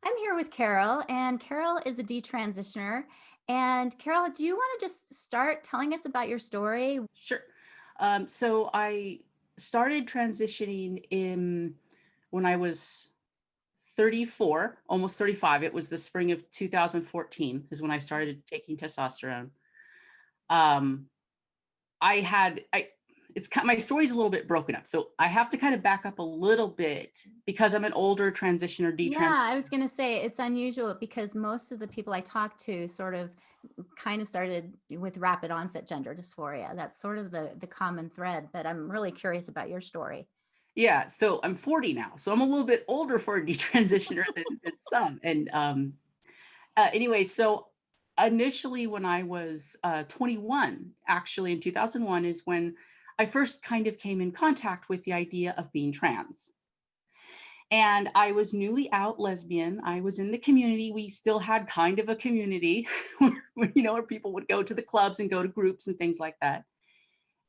I'm here with Carol, and Carol is a detransitioner. And Carol, do you want to just start telling us about your story? Sure. So I started transitioning in when I was 34, almost 35. It was the spring of 2014 is when I started taking testosterone. Um, I had I it's kind my story's a little bit broken up. So I have to kind of back up a little bit because I'm an older transitioner, Yeah, detrans. I was going to say it's unusual because most of the people I talk to sort of kind of started with rapid onset gender dysphoria. That's sort of the common thread, but I'm really curious about your story. Yeah, so I'm 40 now. So I'm a little bit older for a detransitioner than some. And anyway, so initially when I was 21, actually in 2001 is when I first kind of came in contact with the idea of being trans. And I was newly out lesbian. I was in the community. We still had kind of a community where people would go to the clubs and go to groups and things like that.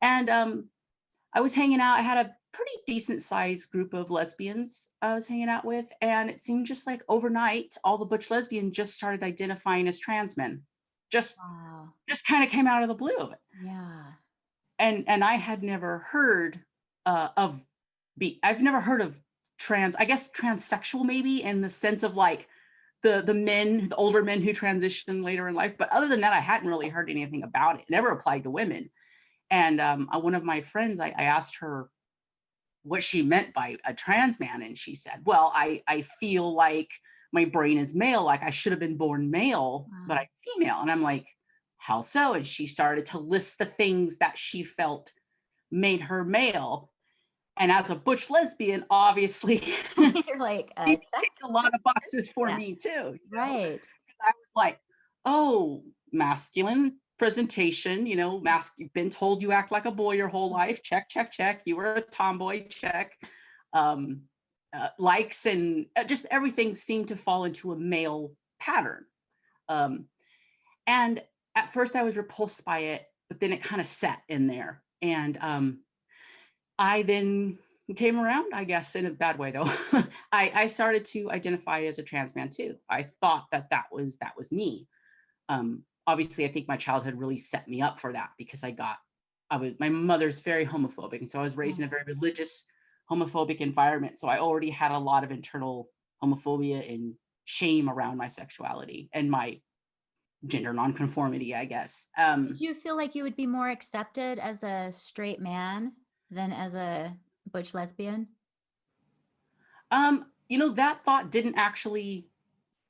And I was hanging out. I had a pretty decent sized group of lesbians I was hanging out with. And it seemed just like overnight, all the butch lesbians just started identifying as trans men. Just Wow. just kind of came out of the blue of it. Yeah. And I had never heard of I've never heard of trans, I guess transsexual maybe in the sense of like the older men who transition later in life. But other than that, I hadn't really heard anything about it. It never applied to women. And one of my friends, I asked her what she meant by a trans man. And she said, well, I feel like my brain is male, like I should have been born male, but Wow. I'm female. And I'm like, how so? And she started to list the things that she felt made her male. And as a butch lesbian, obviously, You're like, she check, ticked a lot check. of boxes for Yeah. me too, Right. because I was like, oh, masculine presentation, you've been told you act like a boy your whole life. Check, check, check. You were a tomboy. Check. Um, Likes and just everything seemed to fall into a male pattern. Um, and at first I was repulsed by it, but then it kind of set in there. And I then came around, I guess, in a bad way though. I started to identify as a trans man too. I thought that was me. Obviously, I think my childhood really set me up for that because my mother's very homophobic, and so I was raised in a very religious homophobic environment. So I already had a lot of internal homophobia and shame around my sexuality and my gender nonconformity, I guess. Did you feel like you would be more accepted as a straight man than as a butch lesbian? That thought didn't actually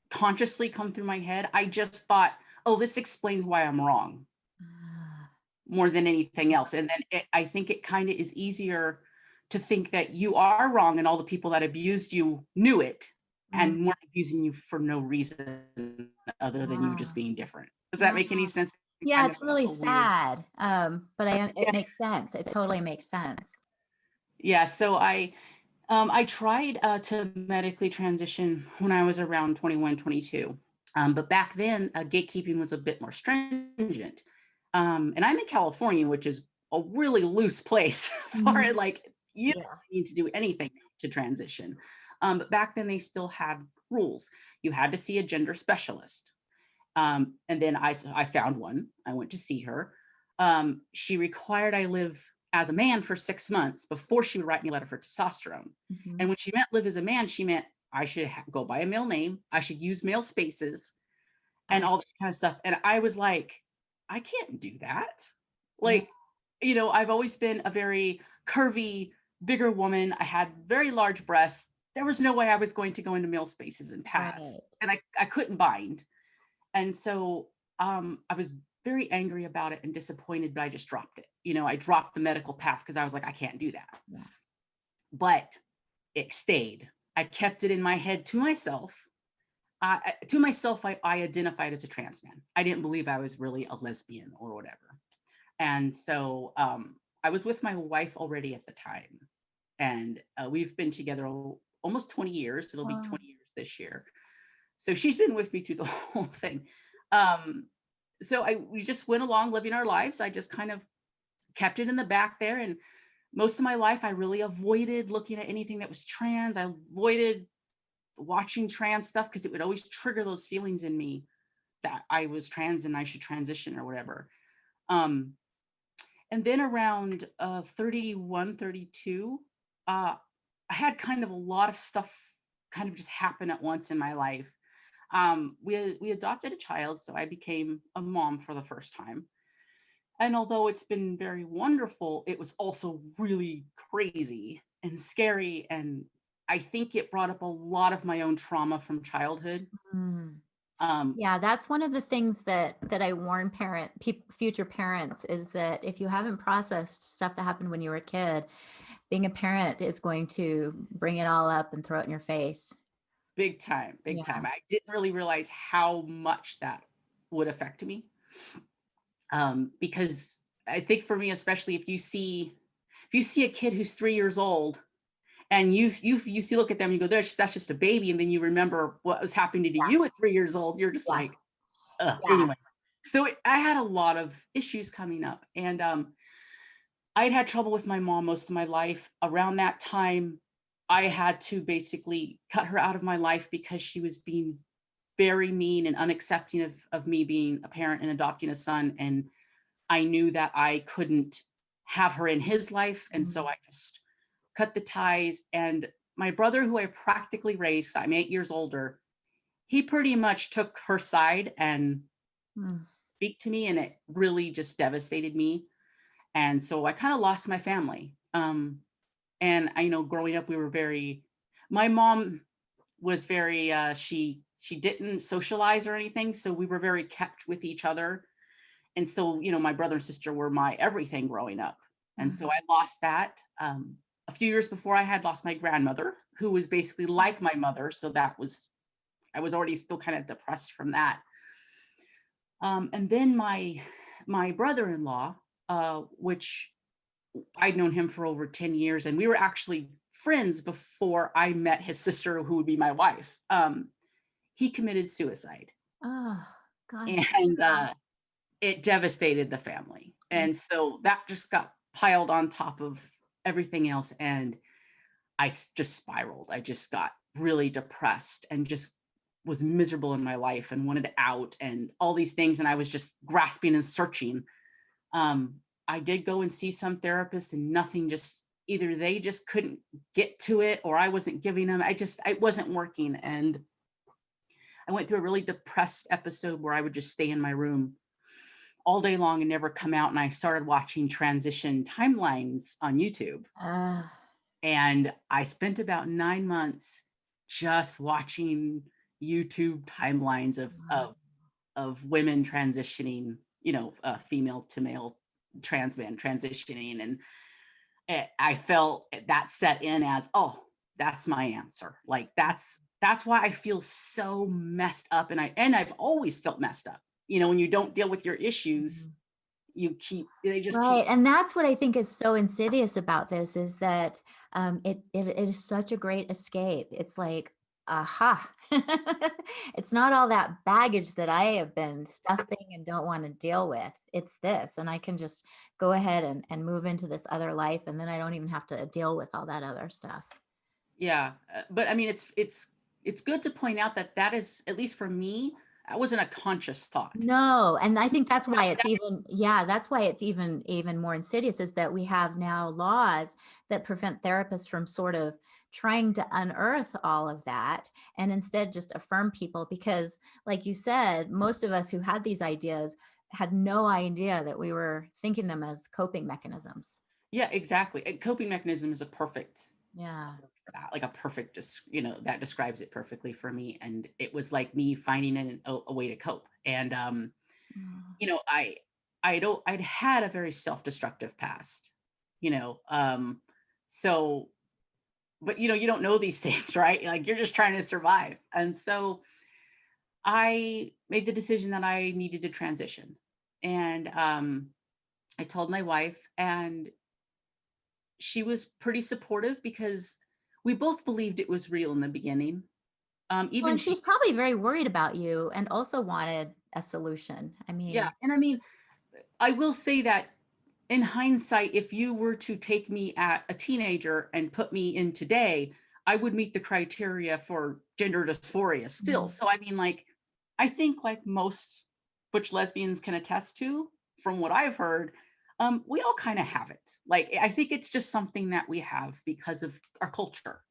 consciously come through my head. I just thought, oh, this explains why I'm wrong Ah, more than anything else. And then I think it kind of is easier to think that you are wrong and all the people that abused you knew it mm, and weren't abusing you for no reason other than you just wow. being different. Does that Wow. make any sense? Yeah, Kind of it's really a weird. sad. But it Yeah. makes sense. It totally makes sense. Yeah. So I tried to medically transition when I was around 21, 22. But back then, gatekeeping was a bit more stringent. And I'm in California, which is a really loose place for it. Mhm. Like, you Yeah. don't need to do anything to transition. But back then, they still had rules. You had to see a gender specialist. And then I found one. I went to see her. She required I live as a man for 6 months before she would write me a letter for testosterone. And Mhm. when she meant live as a man, she meant I should go by a male name. I should use male spaces and Uh, all this kind of stuff. And I was like, I can't do that. yeah, Like, I've always been a very curvy, bigger woman. I had very large breasts. There was no way I was going to go into male spaces and pass. right. And I couldn't bind. And so I was very angry about it and disappointed, but I just dropped it. I dropped the medical path because I was like, I can't do that. Yeah. But it stayed. I kept it in my head to myself. I identified as a trans man. I didn't believe I was really a lesbian or whatever. And so I was with my wife already at the time. And we've been together almost 20 years. It'll be Well, 20 years this year. So she's been with me through the whole thing. Um, so we just went along living our lives. I just kind of kept it in the back there. And most of my life, I really avoided looking at anything that was trans. I avoided watching trans stuff because it would always trigger those feelings in me that I was trans and I should transition or whatever. Um, and then around 31, 32, I had kind of a lot of stuff kind of just happen at once in my life. We adopted a child, so I became a mom for the first time. And although it's been very wonderful, it was also really crazy and scary. And I think it brought up a lot of my own trauma from childhood. Mm. Um, Yeah, that's one of the things that I warn future parents is that if you haven't processed stuff that happened when you were a kid, being a parent is going to bring it all up and throw it in your face. Big time, big Yeah. time. I didn't really realize how much that would affect me. Because I think for me, especially if you see a kid who's 3 years old and you see look at them, you go, that's just a baby, and then you remember what was happening to you at 3 years old. You're just Yeah. like, ugh. Yeah. Anyway, so I had a lot of issues coming up, and I'd had trouble with my mom most of my life. Around that time, I had to basically cut her out of my life because she was being very mean and unaccepting of me being a parent and adopting a son. And I knew that I couldn't have her in his life. And so Mm. I just cut the ties. And my brother, who I practically raised, I'm 8 years older, he pretty much took her side and Mm. speak to me. And it really just devastated me. And so I kind of lost my family. And I know growing up, my mom was very, she didn't socialize or anything. So we were very kept with each other. And so, my brother and sister were my everything growing up. And so Mm. I lost that. A few years before, I had lost my grandmother, who was basically like my mother. So I was already still kind of depressed from that. And then my brother-in-law, which I'd known him for over 10 years, and we were actually friends before I met his sister, who would be my wife. He committed suicide. Oh, gosh. And it devastated the family. Mm. And so that just got piled on top of everything else. And just spiraled. I just got really depressed and just was miserable in my life and wanted out and all these things. And I was just grasping and searching. Um, I did go and see some therapists, and nothing, just either they just couldn't get to it or I wasn't giving them. It wasn't working. And I went through a really depressed episode where I would just stay in my room all day long and never come out. And I started watching transition timelines on YouTube. Uh, And I spent about 9 months just watching YouTube timelines of women transitioning, female to male trans men transitioning. And I felt that set in as, oh, that's my answer. Like that's why I feel so messed up. And I've always felt messed up. When you don't deal with your issues, mm. they just keep. Right, and that's what I think is so insidious about this is that, it is such a great escape. It's like, aha. It's not all that baggage that I have been stuffing and don't wanna deal with. It's this, and I can just go ahead and move into this other life, and then I don't even have to deal with all that other stuff. Yeah, but I mean, it's good to point out that that is, at least for me, that wasn't a conscious thought. No, and I think that's why That, it's that- even yeah, that's why it's even more insidious is that we have now laws that prevent therapists from sort of trying to unearth all of that and instead just affirm people because like you said, most of us who had these ideas had no idea that we were thinking them as coping mechanisms. yeah, exactly. A coping mechanism is a perfect Yeah. word for that, like a perfect, that describes it perfectly for me. And it was like me finding a way to cope. And Mm. you know, I I'd had a very self-destructive past, you know. So but you don't know these things, right? Like you're just trying to survive. And so I made the decision that I needed to transition. And I told my wife, and she was pretty supportive because we both believed it was real in the beginning. Well, Even and she she, was probably very worried about you and also wanted a solution. I yeah. mean, And I mean, I will say that in hindsight, if you were to take me at a teenager and put me in today, I would meet the criteria for gender dysphoria still. Mhm. So I mean, like, I think like most butch lesbians can attest to, from what I've heard, we all kind of have it. Like, I think it's just something that we have because of our culture,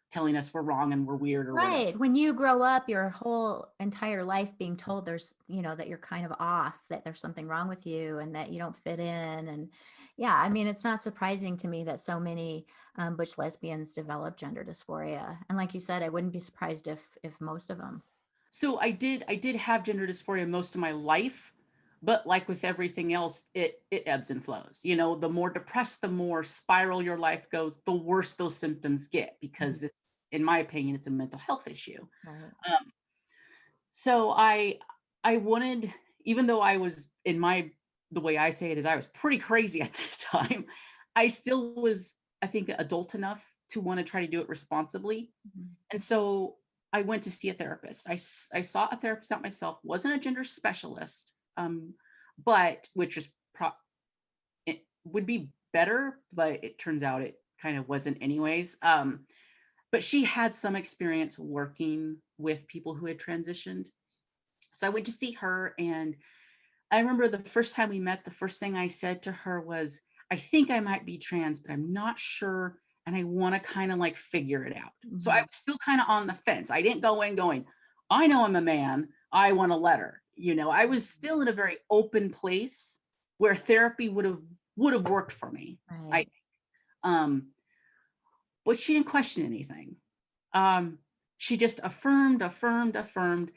telling us we're wrong and we're weird or whatever. Right. When you grow up your whole entire life being told there's, that you're kind of off, that there's something wrong with you and that you don't fit in. And yeah, I mean, it's not surprising to me that so many butch lesbians develop gender dysphoria. And like you said, I wouldn't be surprised if most of them. So I did have gender dysphoria most of my life, but like with everything else, it ebbs and flows. The more depressed, the more spiral your life goes, the worse those symptoms get Mhm. because it's, in my opinion, it's a mental health issue. Right. Um, so I wanted, even though I was in my the way I say it is I was pretty crazy at the time, I still was, I think, adult enough to want to try to do it responsibly. Mhm. And so I went to see a therapist. I sought a therapist out myself, wasn't a gender specialist, but which was it would be better, but it turns out it kind of wasn't anyways. But she had some experience working with people who had transitioned. So I went to see her, and I remember the first time we met, the first thing I said to her was, I think I might be trans, but I'm not sure. And I want to kind of like figure it out. So I Mhm. was still kind of on the fence. I didn't go in going, I know I'm a man. I want a letter. I was still in a very open place where therapy would have worked for me. I Right. um, but she didn't question anything. Um, she just affirmed, affirmed, affirmed.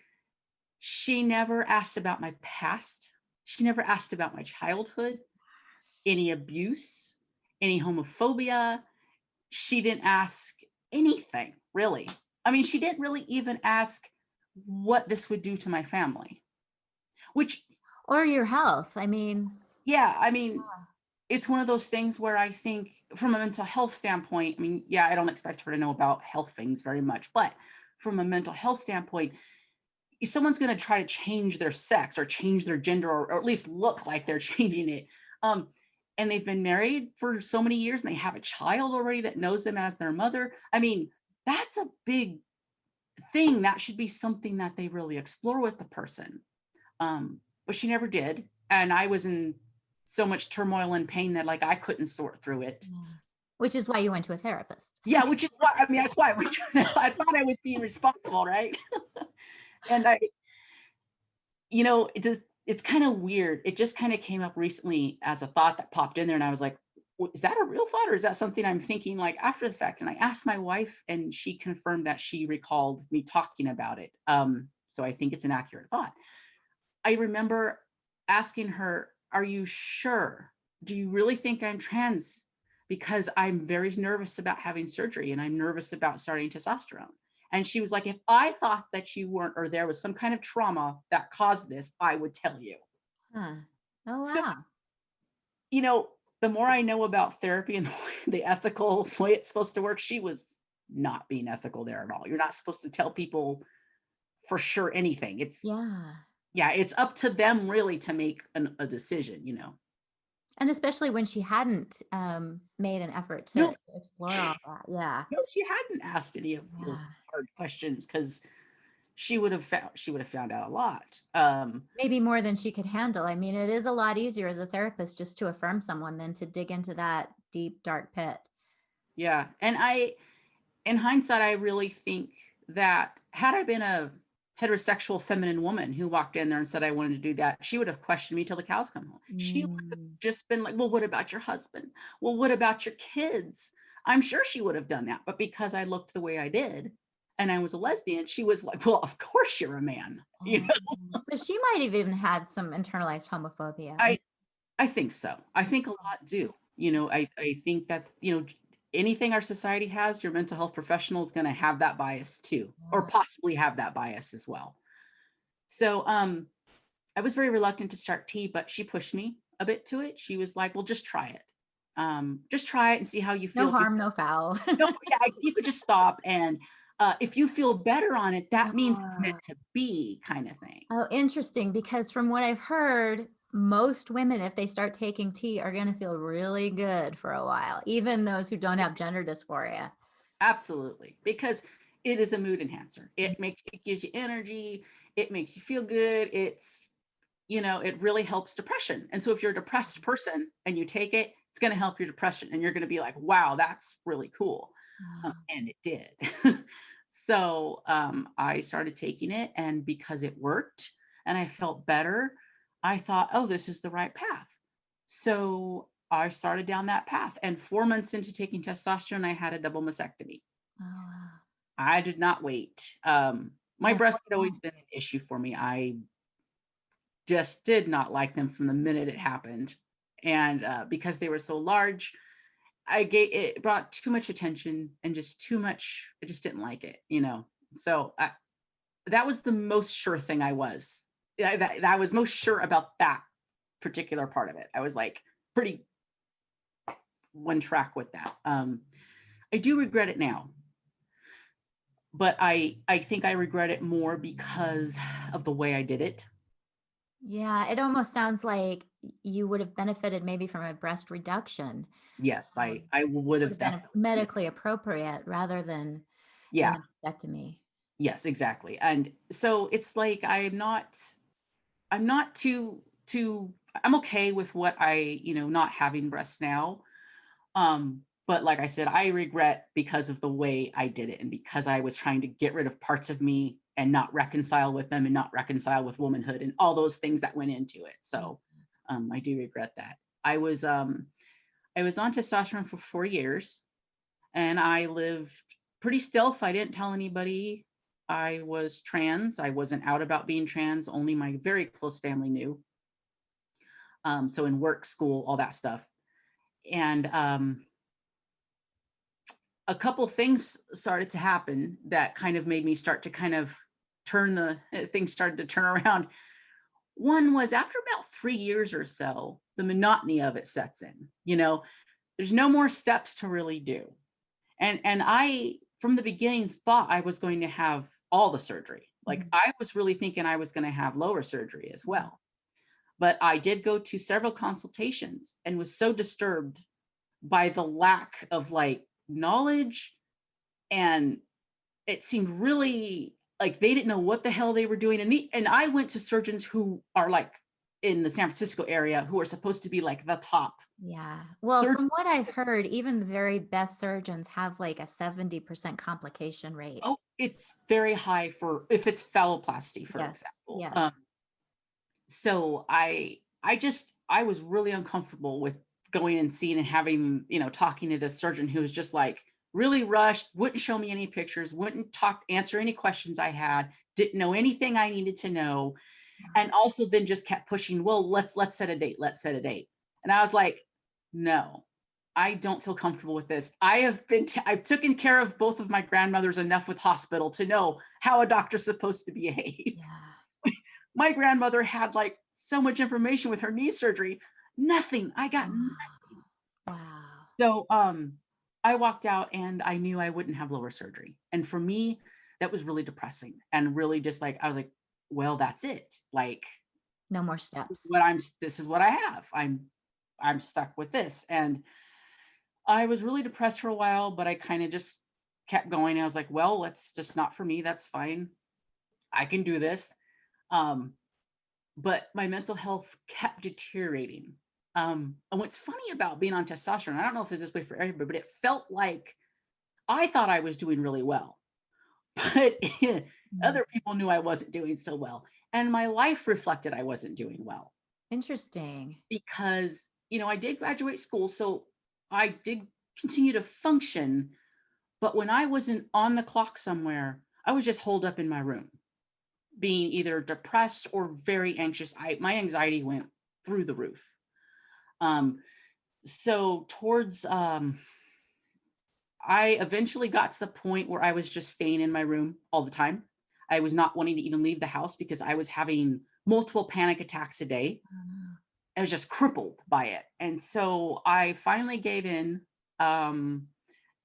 She never asked about my past. She never asked about my childhood, any abuse, any homophobia. She didn't ask anything, really. I mean, she didn't really even ask what this would do to my family, which, Or your health. I mean, yeah, I mean, yeah. it's one of those things where I think from a mental health standpoint, I mean, yeah, I don't expect her to know about health things very much, but from a mental health standpoint, if someone's going to try to change their sex or change their gender, or at least look like they're changing it, um, and they've been married for so many years and they have a child already that knows them as their mother, I mean, that's a big thing. That should be something that they really explore with the person. But she never did. And I was in so much turmoil and pain that like I couldn't sort through it. Yeah. Which is why you went to a therapist. Yeah, which is why, I mean, that's why I went to that. I thought I was being responsible, right? And it's kind of weird. It just kind of came up recently as a thought that popped in there. And I was like, is that a real thought or is that something I'm thinking like after the fact? And I asked my wife and she confirmed that she recalled me talking about it. So I think it's an accurate thought. I remember asking her, are you sure? Do you really think I'm trans? Because I'm very nervous about having surgery and I'm nervous about starting testosterone. And she was like, if I thought that you weren't, or there was some kind of trauma that caused this, I would tell you. Huh. Oh, So, wow. you know, the more I know about therapy and the ethical way it's supposed to work, she was not being ethical there at all. You're not supposed to tell people for sure anything. Yeah. Yeah, it's up to them really to make a decision. And especially when she hadn't, made an effort No, to explore all that. Yeah. no, she hadn't asked any of those Yeah. hard questions because she would have found out a lot. Maybe more than she could handle. I mean, it is a lot easier as a therapist just to affirm someone than to dig into that deep, dark pit. Yeah, and in hindsight, I really think that had I been a heterosexual feminine woman who walked in there and said I wanted to do that, she would have questioned me till the cows come home. She would have Mm. just been like, "Well, what about your husband? Well, what about your kids?" I'm sure she would have done that, but because I looked the way I did and I was a lesbian, she was like, "Well, of course you're a man." So she might have even had some internalized homophobia. I I think so. I think a lot do. I think that, anything our society has, your mental health professional is gonna have that bias too, or Yeah. possibly have that bias as well. So, I was very reluctant to start tea, but she pushed me a bit to it. She was like, "Well, just try it. Just try it and see how you No feel. If you harm, no foul. no, yeah, you could just stop and if you feel better on it, that means it's meant Ah. to be kind of thing." Oh, interesting, because from what I've heard, most women, if they start taking tea, are gonna feel really good for a while, even those who don't have gender dysphoria. Absolutely, because it is a mood enhancer. It gives you energy, it makes you feel good. It really helps depression. And so if you're a depressed person and you take it, it's going to help your depression and you're going to be like, "Wow, that's really cool." Wow. And it did. So, I started taking it, and because it worked and I felt better, I thought, "Oh, this is the right path." So, I started down that path, and 4 months into taking testosterone, I had a double mastectomy. Oh, wow. I did not wait. My Yeah, 4 breasts had always been months. an issue for me. I just did not like them from the minute it happened, and, because they were so large, it brought too much attention and just too much. I just didn't like it. So, that was the most sure thing I was. Yeah, that I was most sure about that particular part of it. I was, like, pretty one track with that. I do regret it now, but I think I regret it more because of the way I did it. Yeah, it almost sounds like you would have benefited maybe from a breast reduction. Yes, I Um, I would would have have been definitely done it. medically appropriate rather than Yeah, a mastectomy. yes, exactly. And so it's like I'm not too I'm okay with what not having breasts now. But like I said, I regret because of the way I did it and because I was trying to get rid of parts of me and not reconcile with them and not reconcile with womanhood and all those things that went into it. Yeah. So I do regret that. I was on testosterone for 4 years and I lived pretty stealth. I didn't tell anybody I was trans. I wasn't out about being trans. Only my very close family knew. So in work, school, all that stuff. And a couple things started to happen that kind of made me start to kind of things started to turn around. One was after about 3 years or so, the monotony of it sets in. There's no more steps to really do. And I, from the beginning, thought I was going to have all the surgery. Like Mhm. I was really thinking I was going to have lower surgery as well. But I did go to several consultations and was so disturbed by the lack of like knowledge, and it seemed really like they didn't know what the hell they were doing. And I went to surgeons who are like in the San Francisco area who are supposed to be like the top Yeah. Well, surgeons. from what I've heard, even the very best surgeons have like a 70% complication rate. Oh, it's very high for if it's phalloplasty, for Yes. example. Yes. So I was really uncomfortable with going and seeing and having, talking to this surgeon who was just like really rushed, wouldn't show me any pictures, wouldn't answer any questions I had, didn't know anything I needed to know, and also then just kept pushing, well, let's set a date, let's set a date. And I was like, no, I don't feel comfortable with this. I've taken care of both of my grandmothers enough with hospital to know how a doctor's supposed to behave. Yeah. My grandmother had like so much information with her knee surgery. Nothing. I got Oh, wow. so I walked out and I knew I wouldn't have lower surgery. And for me, that was really depressing and really just like I was like, well, that's it. Like No more steps. this is what I have. I'm stuck with this. And I was really depressed for a while, but I kind of just kept going. I was like, well, that's just not for me. That's fine. I can do this. Um, but my mental health kept deteriorating. And what's funny about being on testosterone, I don't know if it's this way for everybody, but it felt like I thought I was doing really well, but Mm. other people knew I wasn't doing so well. And my life reflected I wasn't doing well Interesting. because, I did graduate school. So I did continue to function. But when I wasn't on the clock somewhere, I was just holed up in my room, being either depressed or very anxious. My anxiety went through the roof. Um, so towards I eventually got to the point where I was just staying in my room all the time. I was not wanting to even leave the house because I was having multiple panic attacks a day. Oh, no. I was just crippled by it. And so I finally gave in um,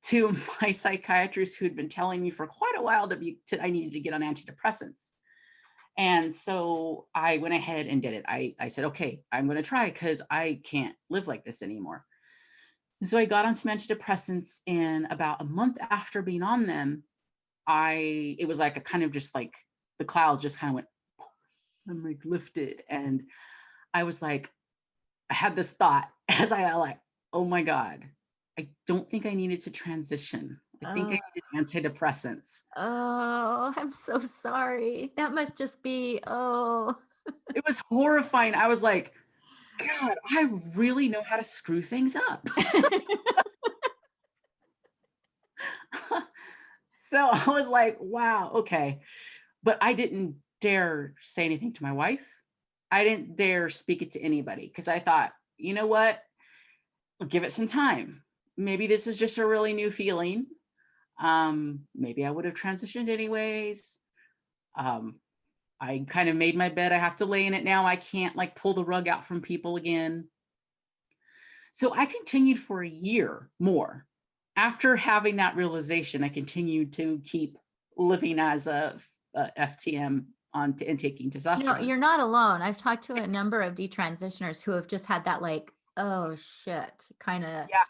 to my psychiatrist who'd been telling me for quite a while I needed to get on antidepressants. And so I went ahead and did it. I said, okay, I'm going to try because I can't live like this anymore. So I got on some antidepressants, and about a month after being on them, it was like a kind of just like the clouds just kind of went and like lifted. And I was like, I had this thought as I like, oh my God, I don't think I needed to transition. I think I Oh, needed antidepressants. oh, I'm so sorry. That must just be, oh. It was horrifying. I was like, God, I really know how to screw things up. So I was like, wow, okay. But I didn't dare say anything to my wife. I didn't dare speak it to anybody because I thought, you know what? I'll give it some time. Maybe this is just a really new feeling. Maybe I would have transitioned anyways. Um, I kind of made my bed. I have to lay in it now. I can't like pull the rug out from people again. So I continued for a year more. After having that realization, I continued to keep living as a FTM and taking testosterone. You're not alone. I've talked to a number of detransitioners who have just had that like, "Oh, shit," kinda Yeah.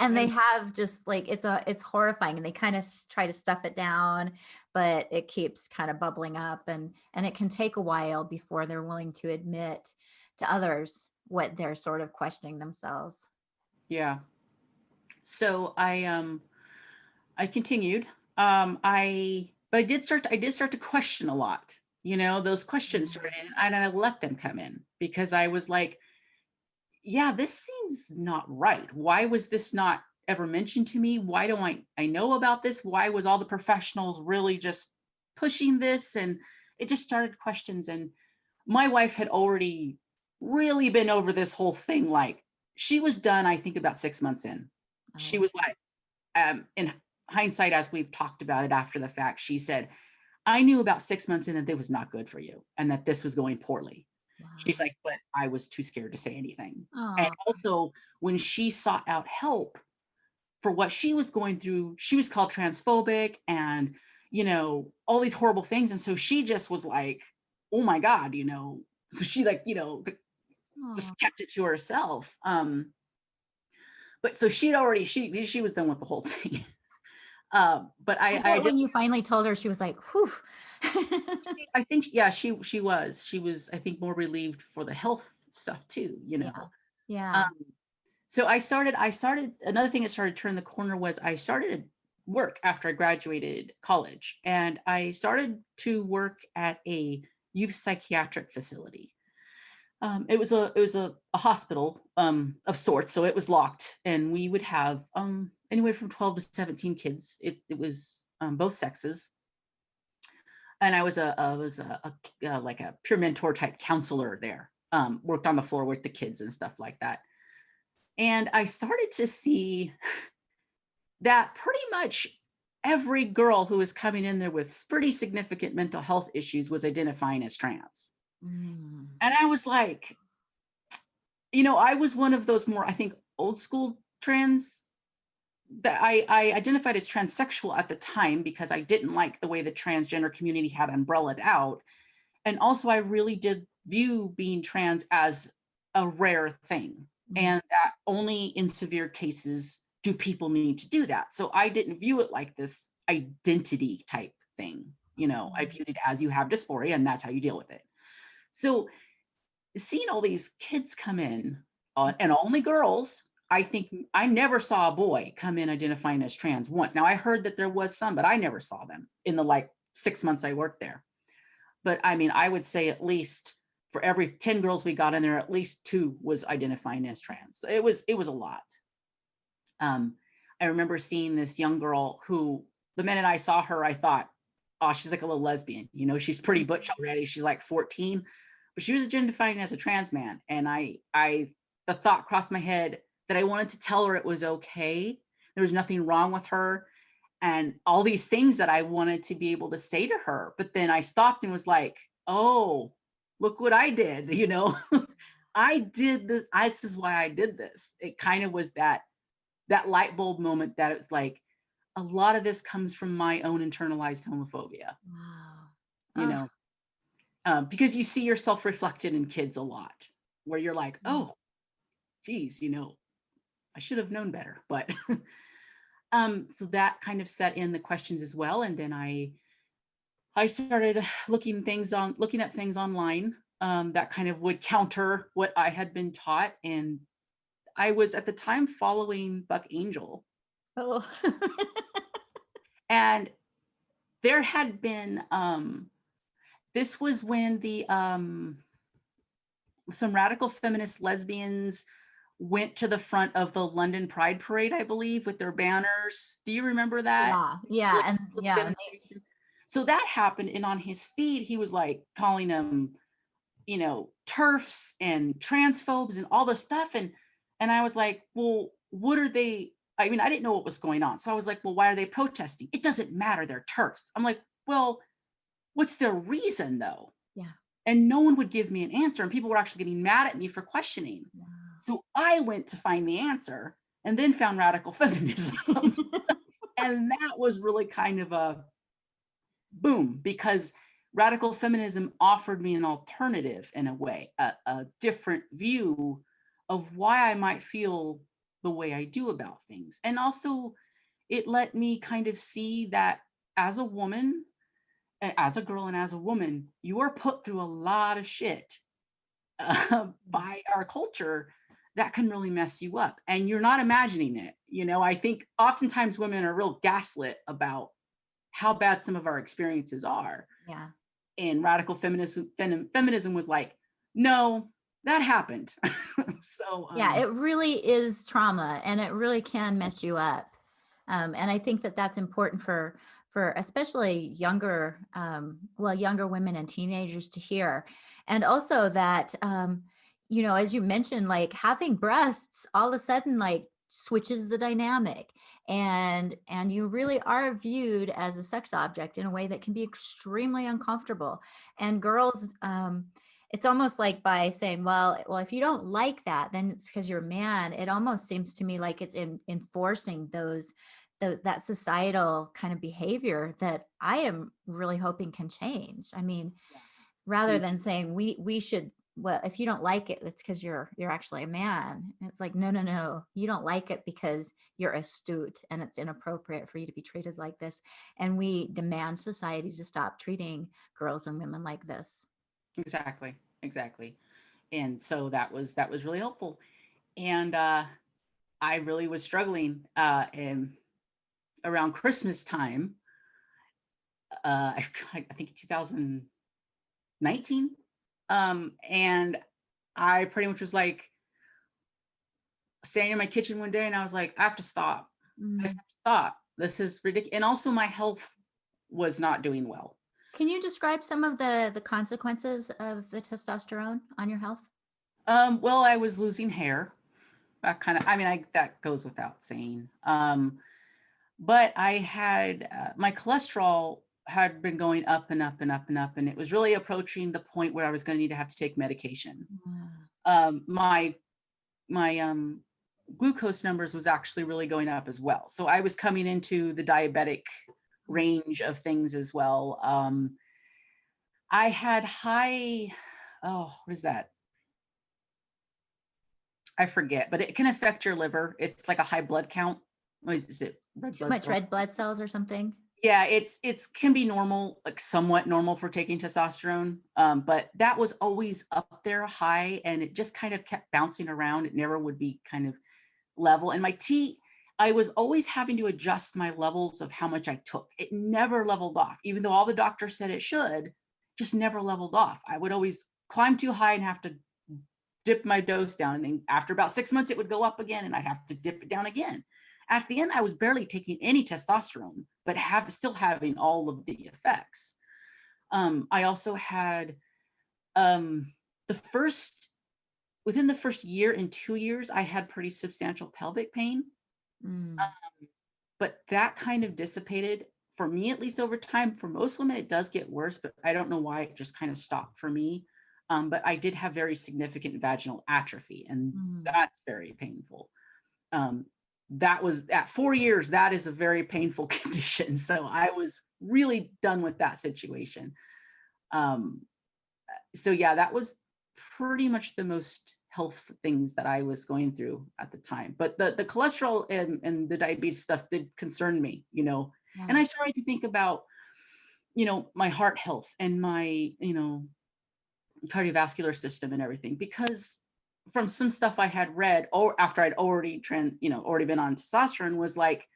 and they And have just like it's horrifying, and they kinda try to stuff it down, but it keeps kinda bubbling up, and it can take a while before they're willing to admit to others what they're sort of questioning themselves. yeah. So I continued. But I did start to question a lot. You know, those questions Mm. started in, and I let them come in because I was like, yeah, this seems not right. Why was this not ever mentioned to me? Why don't I know about this? Why was all the professionals really just pushing this? And it just started questions. And my wife had already really been over this whole thing. Like she was done, I think about 6 months in. She Oh, was like, in hindsight, as we've talked about it after the fact, she said, I knew about 6 months in that it was not good for you and that this was going poorly. She's wow. like, but I was too scared to say anything. And Oh, also, when she sought out help for what she was going through, she was called transphobic and, all these horrible things. And so she just was like, oh my God, so she like, oh. just kept it to herself. But so she was done with the whole thing. But I I bet just when you finally told her, she was like, "Whew." I think yeah, she was I think more relieved for the health stuff too. Yeah. Yeah. Um, so I started another thing that started to turn the corner was I started work after I graduated college, and I started to work at a youth psychiatric facility. It was a hospital of sorts, so it was locked, and we would have anywhere from 12 to 17 kids. It was both sexes, and I was like a peer mentor type counselor there. Worked on the floor with the kids and stuff like that. And I started to see that pretty much every girl who was coming in there with pretty significant mental health issues was identifying as trans. Mm. And I was like, I was one of those more, I think, old school trans that I identified as transsexual at the time because I didn't like the way the transgender community had umbrellaed out. And also, I really did view being trans as a rare thing, Mm. and that only in severe cases do people need to do that. So I didn't view it like this identity type thing. I Mm. viewed it as you have dysphoria and that's how you deal with it. So seeing all these kids come in, and only girls, I think I never saw a boy come in identifying as trans once. Now I heard that there was some, but I never saw them in the like 6 months I worked there. But I mean, I would say at least for every 10 girls we got in there, at least two was identifying as trans. So it was a lot. Um, I remember seeing this young girl who the minute I saw her, I thought, oh, she's like a little lesbian. She's pretty butch already. She's like 14, but she was identifying as a trans man. And the thought crossed my head that I wanted to tell her it was okay. There was nothing wrong with her and all these things that I wanted to be able to say to her. But then I stopped and was like, oh, look what I did. I did this. This is why I did this. It kind of was that light bulb moment that it's like a lot of this comes from my own internalized homophobia, Wow. you Ugh. know, because you see yourself reflected in kids a lot, where you're like, Mm. oh, geez. I should have known better, but so that kind of set in the questions as well. And then I started looking up things online that kind of would counter what I had been taught. And I was at the time following Buck Angel, Oh. and there had been this was when the some radical feminist lesbians went to the front of the London Pride Parade, I believe, with their banners. Do you remember that? Yeah, Like, yeah, and little yeah, and they demonstration. So that happened, and on his feed, he was like calling them, turfs and transphobes and all this stuff. And I was like, well, what are they? I mean, I didn't know what was going on. So I was like, well, why are they protesting? It doesn't matter, they're turfs. I'm like, well, what's their reason though? yeah. And no one would give me an answer. And people were actually getting mad at me for questioning. Wow. So I went to find the answer and then found radical feminism. And that was really kind of a boom, because radical feminism offered me an alternative in a way, a different view of why I might feel the way I do about things. And also, it let me kind of see that as a woman, as a girl, and as a woman, you are put through a lot of shit Mm. by our culture that can really mess you up. And you're not imagining it. I think oftentimes women are real gaslit about how bad some of our experiences are. Yeah. And radical feminism was like, no, that happened. So Yeah, it really is trauma, and it really can mess you up. And I think that that's important for especially younger women and teenagers to hear. And also that, as you mentioned, like having breasts all of a sudden like switches the dynamic, and you really are viewed as a sex object in a way that can be extremely uncomfortable. And girls, it's almost like by saying, well, if you don't like that, then it's because you're a man. It almost seems to me like it's enforcing that societal kind of behavior that I am really hoping can change. I mean, yeah, rather me than too. saying we should, well, if you don't like it, it's because you're actually a man. It's like, no, no, no, you don't like it because you're astute and it's inappropriate for you to be treated like this. And we demand society to stop treating girls and women like this. Exactly. And so that was really helpful. And I really was struggling around Christmas time. I think 2019. And I pretty much was like standing in my kitchen one day, and I was like, I have to stop. I just Mm. have to stop. This is ridiculous. And also, my health was not doing well. Can you describe some of the consequences of the testosterone on your health? Well, I was losing hair. That kind of, I mean, that goes without saying. But I had my cholesterol had been going up and up and up and up, and it was really approaching the point where I was going to need to have to take medication. Mm. My glucose numbers was actually really going up as well. So I was coming into the diabetic range of things as well. I had high, oh, what is that? I forget, but it can affect your liver. It's like a high blood count. What is it? Red Too blood much cells. red blood cells or something? Yeah, it's can be normal, like somewhat normal for taking testosterone. But that was always up there high, and it just kind of kept bouncing around. It never would be kind of level. And my T, I was always having to adjust my levels of how much I took. It never leveled off, even though all the doctors said it should, just never leveled off. I would always climb too high and have to dip my dose down. And then after about 6 months, it would go up again and I'd have to dip it down again. At the end, I was barely taking any testosterone, but still having all of the effects. I also had um, the first within the first year and 2 years, I had pretty substantial pelvic pain, Mm. but that kind of dissipated for me, at least over time. For most women, it does get worse, but I don't know why it just kind of stopped for me. But I did have very significant vaginal atrophy, and Mm. that's very painful. Um, that was at 4 years, that is a very painful condition. So I was really done with that situation. Um, so yeah, that was pretty much the most health things that I was going through at the time. But the cholesterol and the diabetes stuff did concern me, and Yeah. I started to think about, my heart health and my, cardiovascular system and everything, because from some stuff I had read or after I'd already been on testosterone, was like,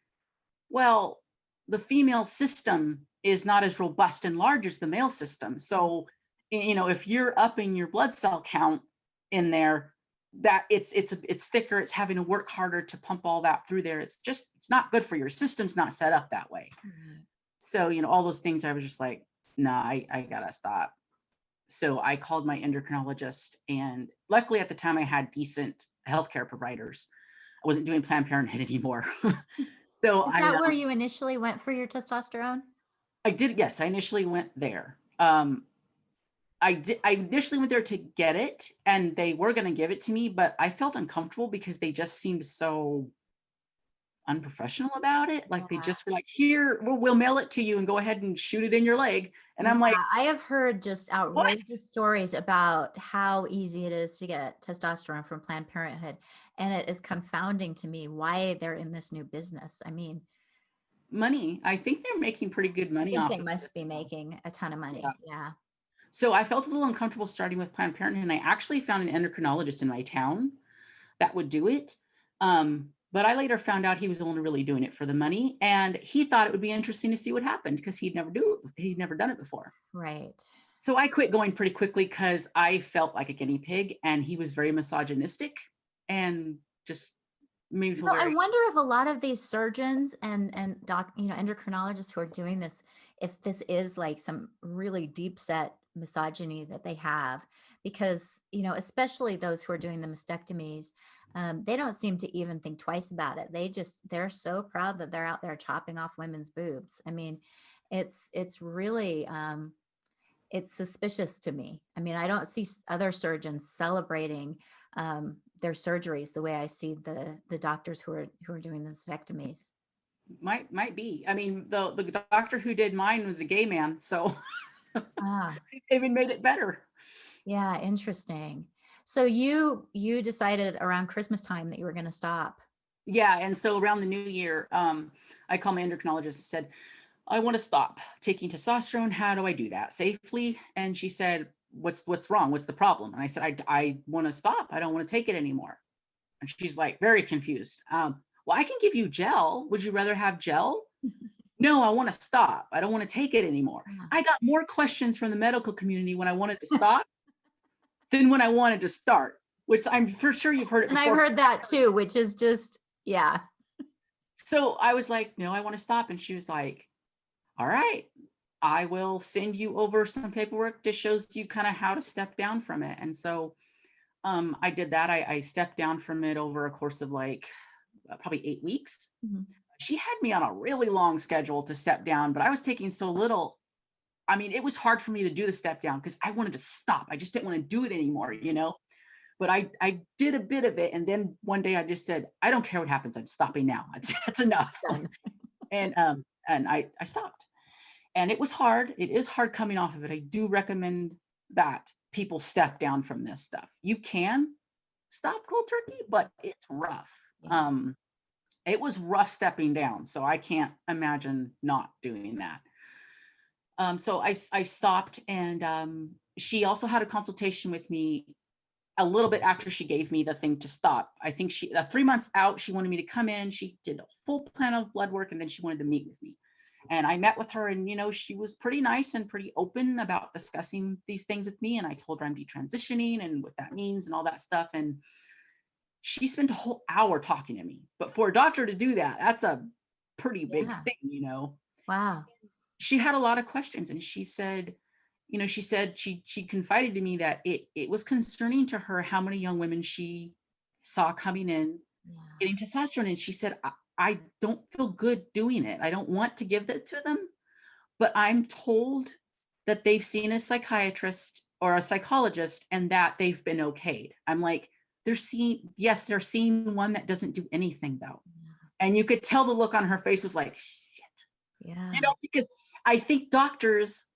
well, the female system is not as robust and large as the male system. So, if you're upping your blood cell count in there, that it's thicker, it's having to work harder to pump all that through there. It's not good for your system's not set up that way. Right. So, all those things I was just like, nah, I gotta stop. So I called my endocrinologist, and luckily at the time I had decent healthcare providers. I wasn't doing Planned Parenthood anymore. So Is that where you initially went for your testosterone? I did, yes, I initially went there. I initially went there to get it, and they were gonna give it to me, but I felt uncomfortable because they just seemed so unprofessional about it. Like, they Yeah. just were like, "Here, we'll mail it to you and go ahead and shoot it in your leg." And Yeah, I'm like, I have heard just "What?" outrageous stories about how easy it is to get testosterone from Planned Parenthood, and it is confounding to me why they're in this new business. I mean, Money. I think they're making pretty good I money think off they of must this. be making a ton of Yeah. money. Yeah. So I felt a little uncomfortable starting with Planned Parenthood, and I actually found an endocrinologist in my town that would do it. But I later found out he was only really doing it for the money, and he thought it would be interesting to see what happened because he'd never done it before. Right. So I quit going pretty quickly because I felt like a guinea pig, and he was very misogynistic and just made me feel I very. wonder if a lot of these surgeons and endocrinologists who are doing this, if this is like some really deep set misogyny that they have, because especially those who are doing the mastectomies, they don't seem to even think twice about it. They're so proud that they're out there chopping off women's boobs. I mean, it's really it's suspicious to me. I mean, I don't see other surgeons celebrating their surgeries the way I see the doctors who are doing the mastectomies. Might be. I mean, the doctor who did mine was a gay man, so Ah, it even made it better. yeah, interesting. So you decided around Christmas time that you were going to stop. Yeah, and so around the new year, I called my endocrinologist and said, "I want to stop taking testosterone. How do I do that safely?" And she said, "What's wrong? What's the problem?" And I said, "I want to stop. I don't want to take it anymore." And she's like very confused. Well, I can give you gel. Would you rather have gel? No, I want to stop. I don't want to take it anymore. Ah. I got more questions from the medical community when I wanted to stop than when I wanted to start, which I'm for sure you've heard it And I've before. heard that too, which is just, yeah. So I was like, "No, I want to stop." And she was like, "All right, I will send you over some paperwork that shows you kind of how to step down from it." And so I did that. I stepped down from it over a course of like probably 8 weeks. Mhm. She had me on a really long schedule to step down, but I was taking so little. I mean, it was hard for me to do the step down because I wanted to stop. I just didn't want to do it anymore. But I did a bit of it. And then one day I just said, "I don't care what happens. I'm stopping now. That's enough." Done. And I stopped. And it was hard. It is hard coming off of it. I do recommend that people step down from this stuff. You can stop cold turkey, but it's rough. Yeah. It was rough stepping down, so I can't imagine not doing that. So I stopped, and she also had a consultation with me a little bit after she gave me the thing to stop. I think 3 months out, she wanted me to come in. She did a full plan of blood work, and then she wanted to meet with me. And I met with her, and she was pretty nice and pretty open about discussing these things with me. And I told her I'm detransitioning and what that means and all that stuff. And she spent a whole hour talking to me. But for a doctor to do that, that's a pretty big Yeah. thing. Wow. She had a lot of questions, and she said, she confided to me that it was concerning to her how many young women she saw coming in Yeah. getting testosterone. And she said, I don't feel good doing it. I don't want to give that to them, but I'm told that they've seen a psychiatrist or a psychologist and that they've been okayed. I'm like, they're seeing one that doesn't do anything though. And you could tell the look on her face was like, shit, Yeah. because I think doctors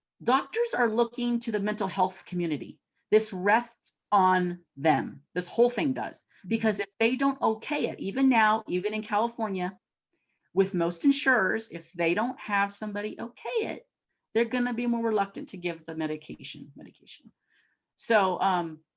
are looking to the mental health community. This rests on them. This whole thing does. Mhm. Because if they don't okay it, even now, even in California, with most insurers, if they don't have somebody okay it, they're going to be more reluctant to give the medication. So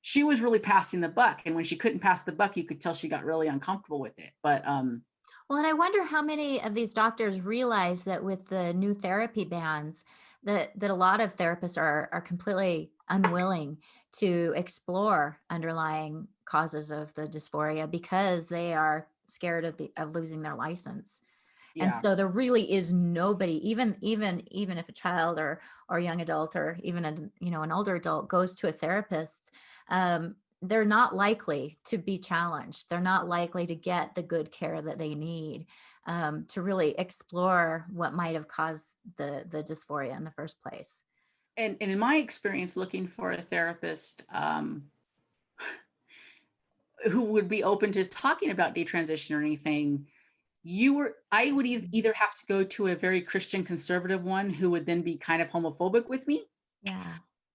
she was really passing the buck. And when she couldn't pass the buck, you could tell she got really uncomfortable with it. But Well, and I wonder how many of these doctors realize that with the new therapy bans, that a lot of therapists are completely unwilling to explore underlying causes of the dysphoria because they are scared of losing their license. And yeah. so there really is nobody, even if a child or a young adult or even an older adult goes to a therapist, they're not likely to be challenged. They're not likely to get the good care that they need, to really explore what might have caused the dysphoria in the first place. And in my experience looking for a therapist who would be open to talking about detransition or anything, I would either have to go to a very Christian conservative one who would then be kind of homophobic with me, Yeah.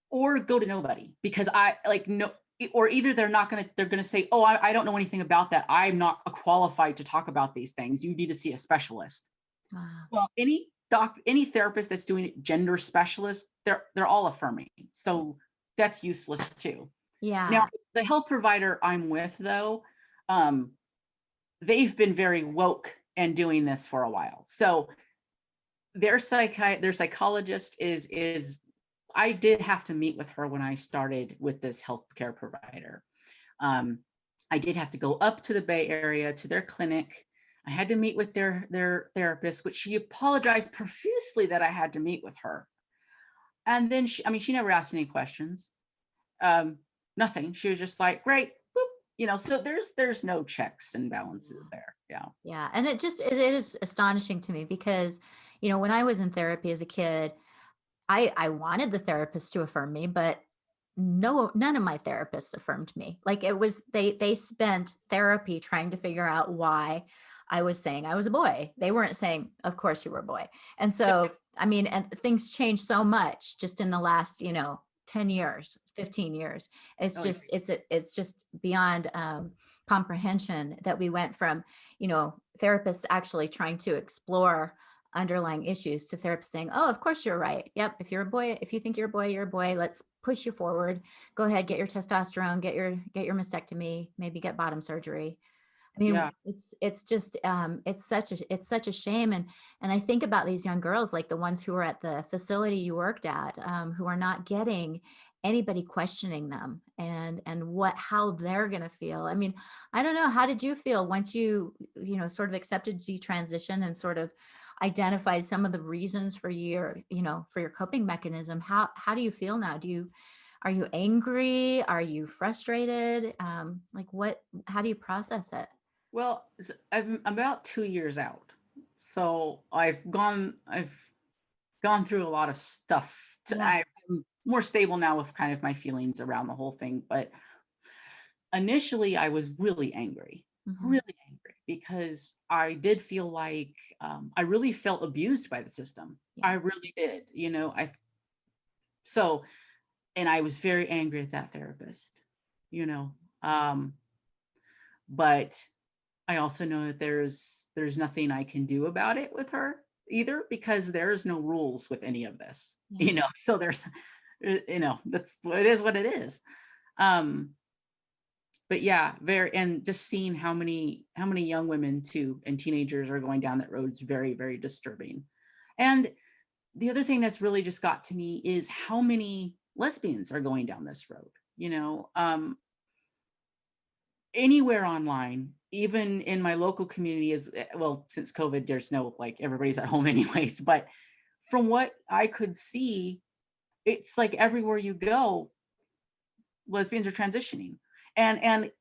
or go to nobody, because I like no, or either they're gonna say, oh, I don't know anything about that, I'm not qualified to talk about these things, you need to see a specialist. Wow. Well, any therapist that's doing it, gender specialist, they're all affirming, so that's useless too. Now Yeah. the health provider I'm with though, um they've been very woke and doing this for a while. So their psychologist is I did have to meet with her when I started with this healthcare provider. Um, I did have to go up to the Bay Area to their clinic. I had to meet with their therapist, which she apologized profusely that I had to meet with her. And then she never asked any questions. Um, Nothing. She was just like, great, boop, so there's no checks and balances there. Yeah. Yeah, and it is astonishing to me because, when I was in therapy as a kid, I wanted the therapist to affirm me, but none of my therapists affirmed me. Like it was they spent therapy trying to figure out why I was saying I was a boy. They weren't saying, "Of course you were a boy." And so, I mean, and things changed so much just in the last, 10 years, 15 years. It's Oh, yeah. just it's just beyond comprehension that we went from, therapists actually trying to explore underlying issues to therapists saying, "Oh, of course you're right. Yep, if you're a boy, if you think you're a boy, you're a boy. Let's push you forward. Go ahead, get your testosterone, get your mastectomy, maybe get bottom surgery." I mean, Yeah. it's just it's such a shame, and I think about these young girls, like the ones who are at the facility you worked at, who are not getting anybody questioning them and how they're going to feel. I mean, I don't know, how did you feel once sort of accepted detransition and sort of identified some of the reasons for your coping mechanism? How do you feel now? Are you angry? Are you frustrated? Like how do you process it? Well, I'm about 2 years out, so I've gone through a lot of stuff. Yeah. I'm more stable now with kind of my feelings around the whole thing. But initially, I was Mhm. really angry because I did feel like I really felt abused by the system. I Yeah. really did. So, and I was very angry at that therapist. You know, um, but I also know that there's nothing I can do about it with her either, because there's no rules with any of this. Yeah. So there's that's what it is. Um but yeah, very, and just seeing how many young women too and teenagers are going down that road is very, very disturbing. And the other thing that's really just got to me is how many lesbians are going down this road. You know, Anywhere online, even in my local community, is well, since COVID, there's no, like, everybody's at home anyways. But from what I could see, it's like everywhere you go, lesbians are transitioning. And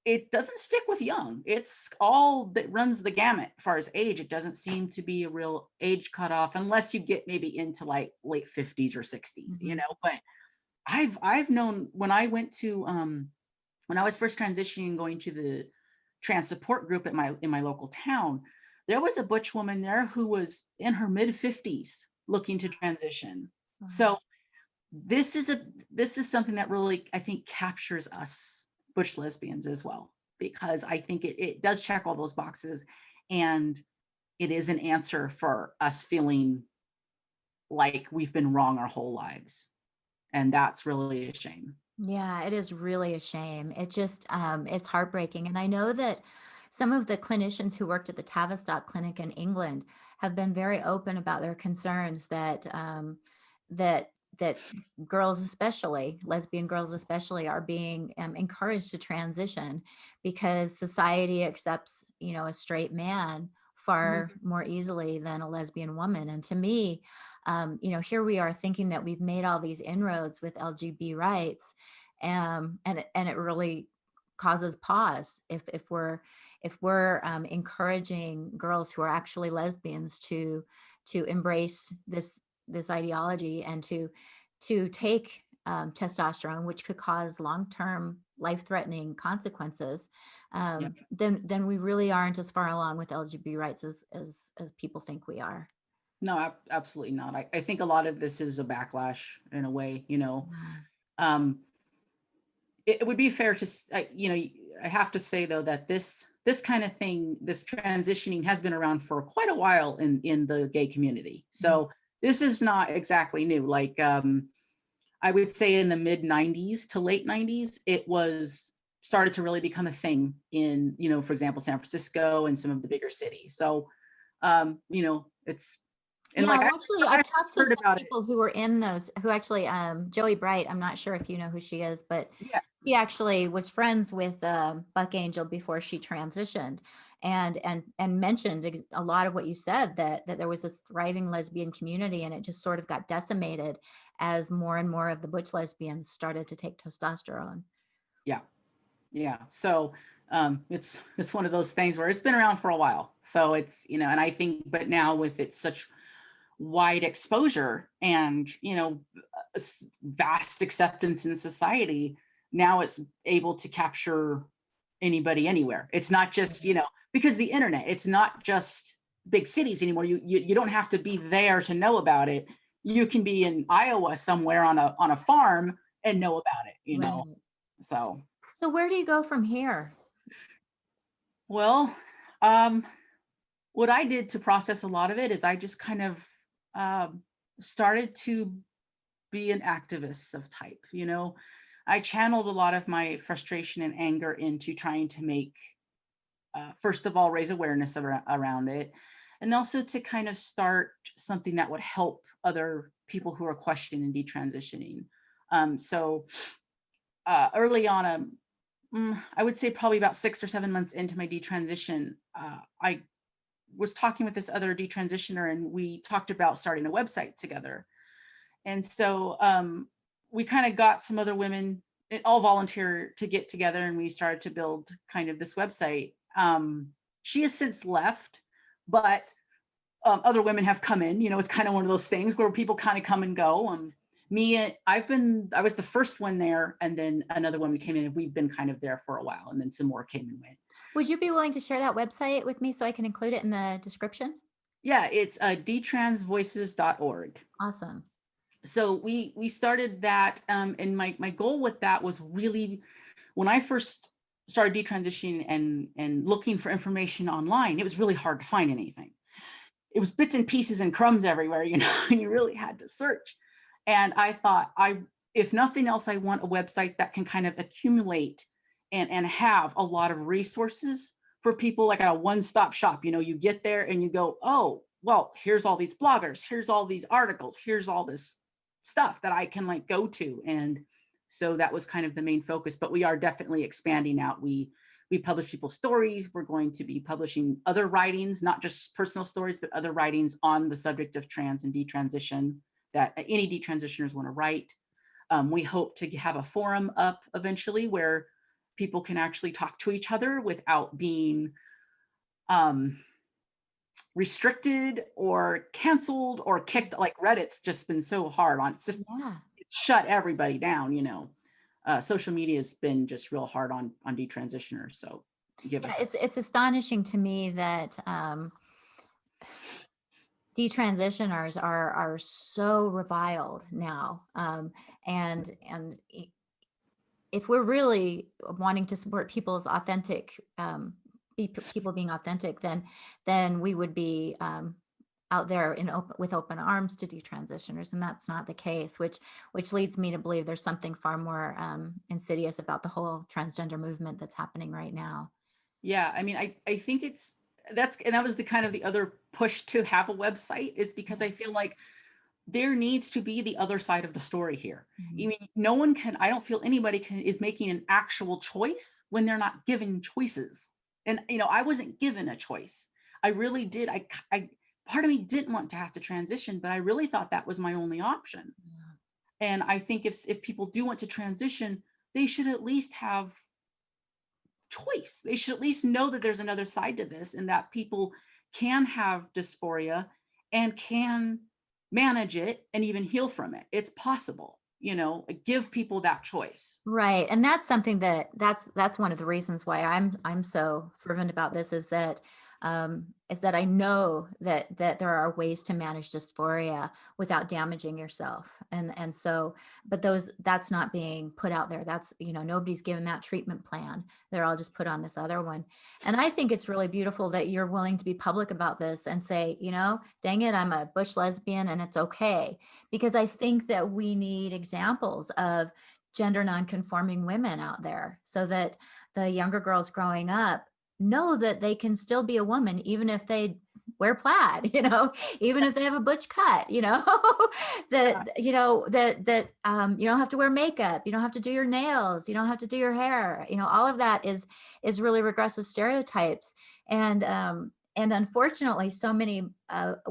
it doesn't stick with young. It's all that runs the gamut as far as age. It doesn't seem to be a real age cutoff unless you get maybe into like late 50s or 60s, Mhm. but I've known when I was first transitioning, going to the trans support group at my local town, there was a butch woman there who was in her mid 50s looking to transition. Wow. So this is a this is something that really, I think, captures us butch lesbians as well, because I think it does check all those boxes, and it is an answer for us feeling like we've been wrong our whole lives, and that's really a shame. Yeah, it is really a shame. It's heartbreaking. And I know that some of the clinicians who worked at the Tavistock Clinic in England have been very open about their concerns that girls, especially lesbian girls, especially, are being encouraged to transition because society accepts, a straight man far Mhm. more easily than a lesbian woman. And to me, here we are thinking that we've made all these inroads with LGBT rights, and it really causes pause if we're encouraging girls who are actually lesbians to embrace this ideology and to take testosterone, which could cause long-term life-threatening consequences. Yeah. Then we really aren't as far along with LGBT rights as people think we are. No, absolutely not. I think a lot of this is a backlash in a way, you know. Yeah. Um, it would be fair to, I have to say though that this kind of thing, this transitioning has been around for quite a while in the gay community. Mhm. So this is not exactly new. Like I would say in the mid 90s to late 90s, it was started to really become a thing in, for example, San Francisco and some of the bigger cities. So it's and Yeah, like well, actually, I I've talked to heard some about it. people who were in those, who actually, Joey Bright, I'm not sure if you know who she is, but Yeah. she actually was friends with Buck Angel before she transitioned, and mentioned a lot of what you said, that there was this thriving lesbian community, and it just sort of got decimated as more and more of the butch lesbians started to take testosterone. Yeah. Yeah. So it's one of those things where it's been around for a while. So it's, and I think, but now with it such wide exposure and, vast acceptance in society, now it's able to capture anybody anywhere. It's not just, because the internet, it's not just big cities anymore. You don't have to be there to know about it. You can be in Iowa somewhere on a farm and know about it. Right. So So where do you go from here? well, um, what I did to process a lot of it is I just kind of started to be an activist of type. I channeled a lot of my frustration and anger into trying to make, first of all, raise awareness around it, and also to kind of start something that would help other people who are questioning and detransitioning. So early on, I would say probably about 6 or 7 months into my detransition, I was talking with this other detransitioner, and we talked about starting a website together. And so we kind of got some other women, all volunteer, to get together, and we started to build kind of this website. She has since left, but other women have come in. It's kind of one of those things where people kind of come and go. I was the first one there, and then another woman came in, and we've been kind of there for a while, and then some more came and went. Would you be willing to share that website with me so I can include it in the description? Yeah, it's detransvoices.org. Awesome. So we started that, and my goal with that was really, when I first started detransitioning and looking for information online, it was really hard to find anything. It was bits and pieces and crumbs everywhere, and you really had to search. And I thought, if nothing else, I want a website that can kind of accumulate and have a lot of resources for people, like a one-stop shop. You get there and you go, oh, well, here's all these bloggers, here's all these articles, here's all this stuff that I can like go to. And so that was kind of the main focus, but we are definitely expanding out. We publish people's stories. We're going to be publishing other writings, not just personal stories, but other writings on the subject of trans and detransition that any detransitioners want to write. We hope to have a forum up eventually where people can actually talk to each other without being um, restricted or canceled or kicked. Like Reddit's just been so hard on. Yeah. It's shut everybody down. Social media has been just real hard on detransitioners. So give Yeah, us a. it's astonishing to me that detransitioners are so reviled now, and if we're really wanting to support people's authentic, people being authentic, then we would be, out there with open arms to detransitioners, and that's not the case, which leads me to believe there's something far more, insidious about the whole transgender movement that's happening right now. Yeah, I mean, I think that's and that was the kind of the other push to have a website is because I feel like there needs to be the other side of the story here. I Mhm. mean, no one can I don't feel anybody can is making an actual choice when they're not given choices. And I wasn't given a choice. I really did. I part of me didn't want to have to transition, but I really thought that was my only option. Yeah. And I think if people do want to transition, they should at least have choice. They should at least know that there's another side to this and that people can have dysphoria and can manage it and even heal from it. It's possible, give people that choice. Right, and that's something that's one of the reasons why I'm so fervent about this is that I know that there are ways to manage dysphoria without damaging yourself, and so, but that's not being put out there. That's, nobody's given that treatment plan. They're all just put on this other one, and I think it's really beautiful that you're willing to be public about this and say, dang it, I'm a bush lesbian and it's okay, because I think that we need examples of gender nonconforming women out there so that the younger girls growing up know that they can still be a woman even if they wear plaid, even if they have a butch cut, that you don't have to wear makeup, you don't have to do your nails, you don't have to do your hair, all of that is really regressive stereotypes. And unfortunately, so many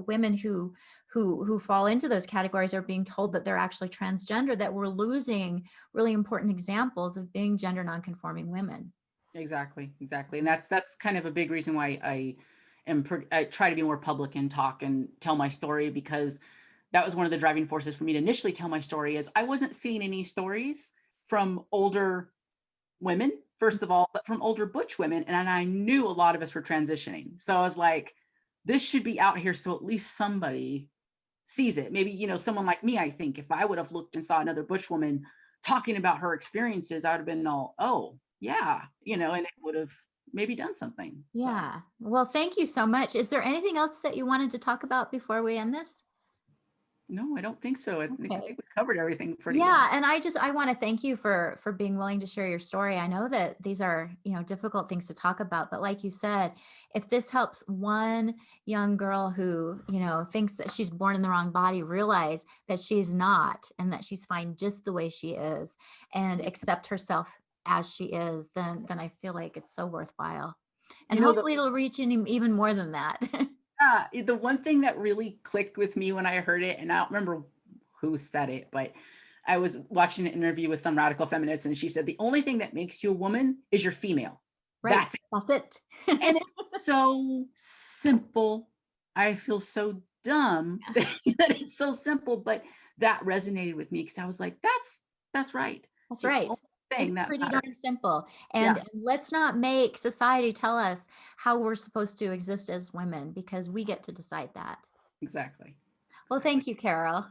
women who fall into those categories are being told that they're actually transgender, that we're losing really important examples of being gender nonconforming women. Exactly, exactly. And that's kind of a big reason why I try to be more public and talk and tell my story because that was one of the driving forces for me to initially tell my story is I wasn't seeing any stories from older women, first of all, but from older butch women. And I knew a lot of us were transitioning. So I was like, this should be out here so at least somebody sees it. Maybe, someone like me, I think if I would have looked and saw another butch woman talking about her experiences, I would have been all, oh, yeah, and it would have maybe done something. So, Yeah. Well, thank you so much. Is there anything else that you wanted to talk about before we end this? no, I don't think so. I think Okay. we covered everything pretty good. Yeah, and I want to thank you for being willing to share your story. I know that these are, difficult things to talk about, but like you said, if this helps one young girl who, thinks that she's born in the wrong body realize that she's not and that she's fine just the way she is and accept herself as she is, then I feel like it's so worthwhile. And You know, the hopefully it'll reach even more than that. the one thing that really clicked with me when I heard it, and I don't remember who said it, but I was watching an interview with some radical feminist, and she said, the only thing that makes you a woman is you're female. Right. That's it. That's it. And it's so simple. I feel so dumb that it's so simple, but that resonated with me because I was like, that's right. It's That's the right. only thing It's that pretty matters. darn simple. Yeah, And let's not make society tell us how we're supposed to exist as women because we get to decide that. exactly. Well, Exactly. thank you, Carol.